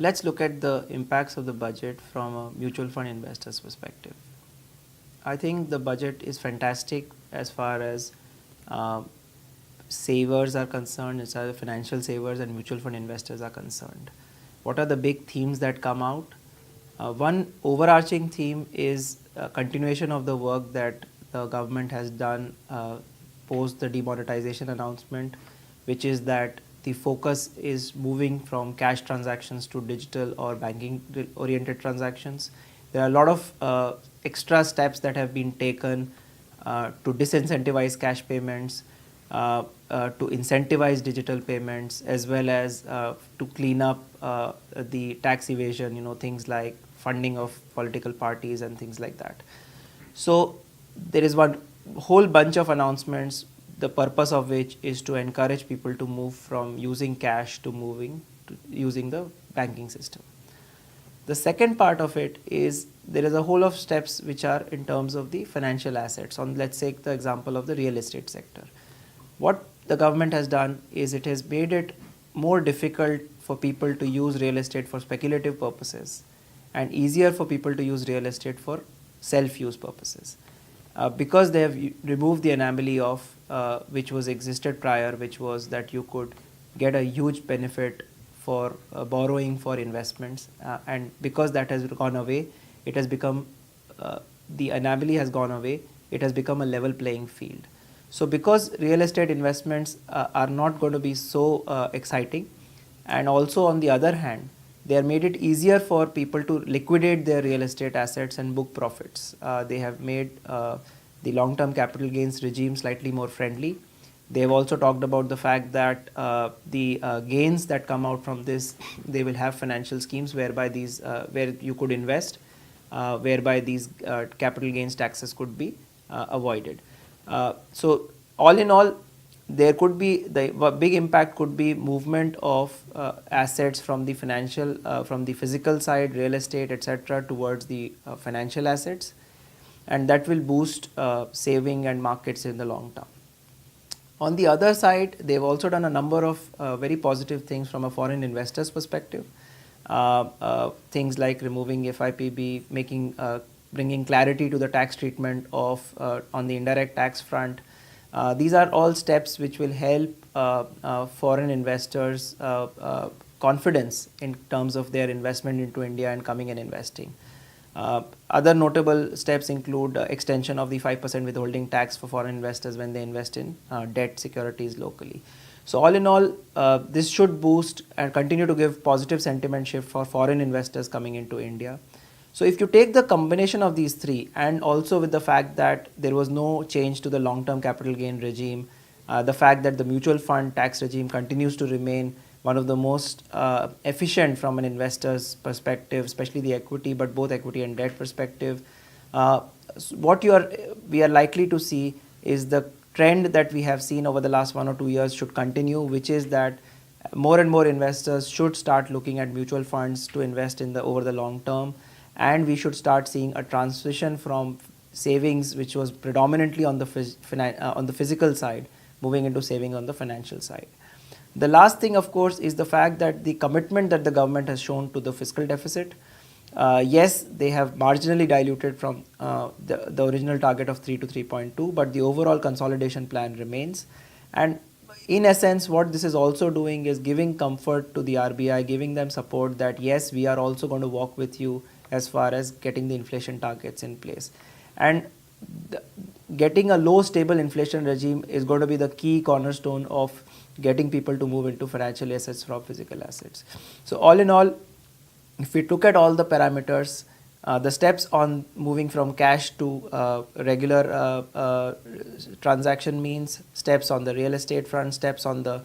let's look at the impacts of the budget from a mutual fund investor's perspective. I think the budget is fantastic as far as savers are concerned, as far as financial savers and mutual fund investors are concerned. What are the big themes that come out? One overarching theme is a continuation of the work that the government has done post the demonetization announcement, which is that the focus is moving from cash transactions to digital or banking oriented transactions. There are a lot of extra steps that have been taken to disincentivize cash payments, to incentivize digital payments, as well as to clean up the tax evasion, things like funding of political parties and things like that. So there is one whole bunch of announcements, the purpose of which is to encourage people to move from using cash to moving to using the banking system. The second part of it is there is a whole of steps which are in terms of the financial assets. Let's take the example of the real estate sector. What the government has done is it has made it more difficult for people to use real estate for speculative purposes and easier for people to use real estate for self-use purposes. Because they have removed the anomaly of which was existed prior, which was that you could get a huge benefit for borrowing for investments, and because that has gone away, it has become the anomaly has gone away. It has become a level playing field. So because real estate investments are not going to be so exciting, and also on the other hand, they have made it easier for people to liquidate their real estate assets and book profits. They have made the long-term capital gains regime slightly more friendly. They have also talked about the fact that the gains that come out from this, they will have financial schemes whereby these, where you could invest, whereby these capital gains taxes could be avoided. So all in all, there could be the big impact could be movement of assets from the financial, from the physical side, real estate, etc., towards the financial assets, and that will boost saving and markets in the long term. On the other side, they've also done a number of very positive things from a foreign investors perspective. Things like removing FIPB, bringing clarity to the tax treatment of on the indirect tax front. These are all steps which will help foreign investors confidence in terms of their investment into India and coming and investing. Other notable steps include extension of the 5% withholding tax for foreign investors when they invest in debt securities locally. So all in all, this should boost and continue to give positive sentiment shift for foreign investors coming into India. So if you take the combination of these three, and also with the fact that there was no change to the long-term capital gain regime, the fact that the mutual fund tax regime continues to remain one of the most efficient from an investor's perspective, especially the equity, but both equity and debt perspective, what we are likely to see is the trend that we have seen over the last 1 or 2 years should continue, which is that more and more investors should start looking at mutual funds to invest in over the long term. And we should start seeing a transition from savings, which was predominantly on the physical side, moving into saving on the financial side. The last thing, of course, is the fact that the commitment that the government has shown to the fiscal deficit. Yes, they have marginally diluted from the original target of 3 to 3.2, but the overall consolidation plan remains. And in essence, what this is also doing is giving comfort to the RBI, giving them support that yes, we are also going to walk with you as far as getting the inflation targets in place. And getting a low stable inflation regime is going to be the key cornerstone of getting people to move into financial assets from physical assets. So all in all, if we look at all the parameters, the steps on moving from cash to regular transaction means, steps on the real estate front, steps on the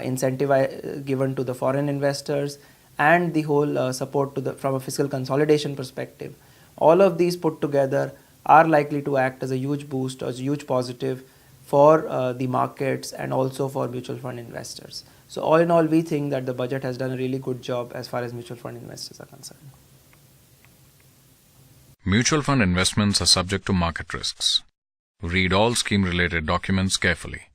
incentive given to the foreign investors, and the whole support to from a fiscal consolidation perspective, all of these put together are likely to act as a huge boost, as a huge positive for the markets and also for mutual fund investors. So all in all, we think that the budget has done a really good job as far as mutual fund investors are concerned. Mutual fund investments are subject to market risks. Read all scheme-related documents carefully.